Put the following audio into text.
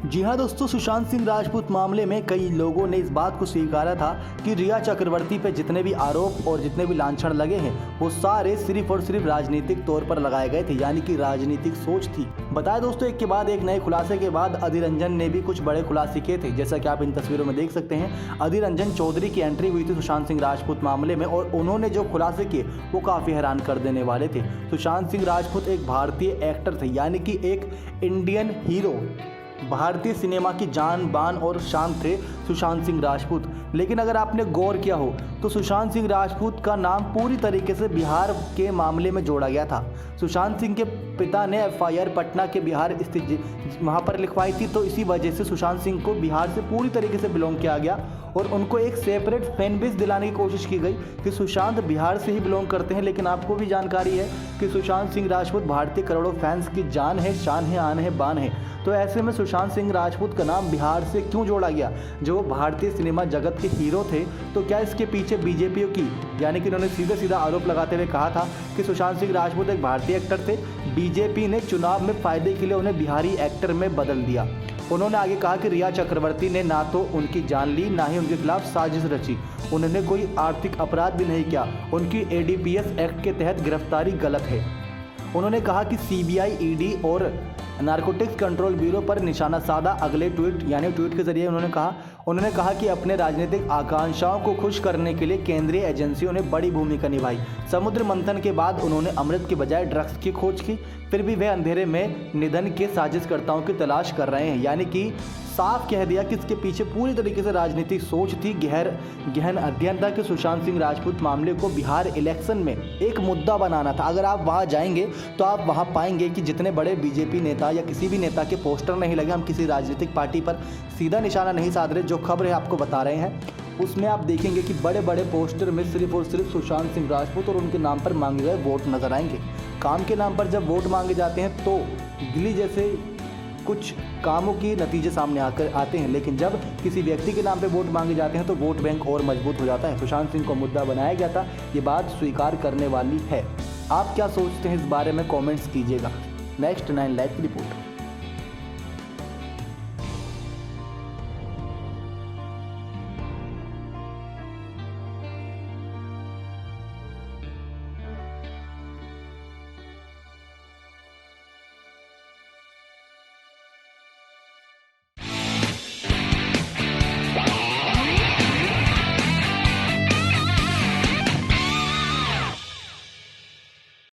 जी हाँ दोस्तों, सुशांत सिंह राजपूत मामले में कई लोगों ने इस बात को स्वीकारा था कि रिया चक्रवर्ती पे जितने भी आरोप और जितने भी लांछन लगे हैं वो सारे सिर्फ और सिर्फ राजनीतिक तौर पर लगाए गए थे, यानी कि राजनीतिक सोच थी। बताया दोस्तों, एक के बाद एक नए खुलासे के बाद अधीर रंजन ने भी कुछ बड़े खुलासे किए थे। जैसा कि आप इन तस्वीरों में देख सकते हैं, अधीर रंजन चौधरी की एंट्री हुई थी सुशांत सिंह राजपूत मामले में और उन्होंने जो खुलासे किए वो काफ़ी हैरान कर देने वाले थे। सुशांत सिंह राजपूत एक भारतीय एक्टर थे, यानी कि एक इंडियन हीरो, भारतीय सिनेमा की जान बान और शान थे सुशांत सिंह राजपूत। लेकिन अगर आपने गौर किया हो तो सुशांत सिंह राजपूत का नाम पूरी तरीके से बिहार के मामले में जोड़ा गया था। सुशांत सिंह के पिता ने एफआईआर पटना के बिहार स्थित वहाँ पर लिखवाई थी, तो इसी वजह से सुशांत सिंह को बिहार से पूरी तरीके से बिलोंग किया गया और उनको एक सेपरेट फैन बेस दिलाने की कोशिश की गई कि सुशांत बिहार से ही बिलोंग करते हैं। लेकिन आपको भी जानकारी है कि सुशांत सिंह राजपूत भारतीय करोड़ों फैंस की जान है, शान है, आन है, बान है। तो ऐसे में सुशांत सिंह राजपूत का नाम बिहार से क्यों जोड़ा गया, जो भारतीय सिनेमा जगत के हीरो थे? तो क्या इसके पीछे बीजेपी की, यानी कि उन्होंने सीधे सीधा आरोप लगाते हुए कहा था कि सुशांत सिंह राजपूत एक भारतीय एक्टर थे, बीजेपी ने चुनाव में फायदे के लिए उन्हें बिहारी एक्टर में बदल दिया। उन्होंने आगे कहा कि रिया चक्रवर्ती ने ना तो उनकी जान ली, ना ही उनके खिलाफ साजिश रची। उन्होंने कोई आर्थिक अपराध भी नहीं किया। उनकी एडीपीएस एक्ट के तहत गिरफ्तारी गलत है। उन्होंने कहा कि सीबीआई, ईडी और नारकोटिक्स कंट्रोल ब्यूरो पर निशाना साधा। अगले ट्वीट के जरिए उन्होंने कहा कि अपने राजनीतिक आकांक्षाओं को खुश करने के लिए केंद्रीय एजेंसियों ने बड़ी भूमिका निभाई। समुद्र मंथन के बाद उन्होंने अमृत के बजाय ड्रग्स की खोज की, फिर भी वे अंधेरे में निधन के साजिशकर्ताओं की तलाश कर रहे हैं। यानी कि साफ कह दिया कि इसके पीछे पूरी तरीके से राजनीतिक सोच थी, गहन अध्ययन था कि सुशांत सिंह राजपूत मामले को बिहार इलेक्शन में एक मुद्दा बनाना था। अगर आप वहां जाएंगे तो आप वहां पाएंगे कि जितने बड़े बीजेपी नेता या किसी भी नेता के पोस्टर नहीं लगे, हम किसी राजनीतिक पार्टी पर सीधा निशाना नहीं साध रहे, जो खबर है आपको बता रहे हैं, उसमें आप देखेंगे कि बड़े बड़े पोस्टर में सिर्फ और सिर्फ सुशांत सिंह राजपूत और उनके नाम पर मांगे गए वोट नजर आएंगे। काम के नाम पर जब वोट मांगे जाते हैं तो दिल्ली जैसे कुछ कामों के नतीजे सामने आते हैं, लेकिन जब किसी व्यक्ति के नाम पे वोट मांगे जाते हैं तो वोट बैंक और मजबूत हो जाता है। सुशांत सिंह को मुद्दा बनाया गया था, ये बात स्वीकार करने वाली है। आप क्या सोचते हैं इस बारे में कमेंट्स कीजिएगा। नेक्स्ट 9 लाइव की रिपोर्ट।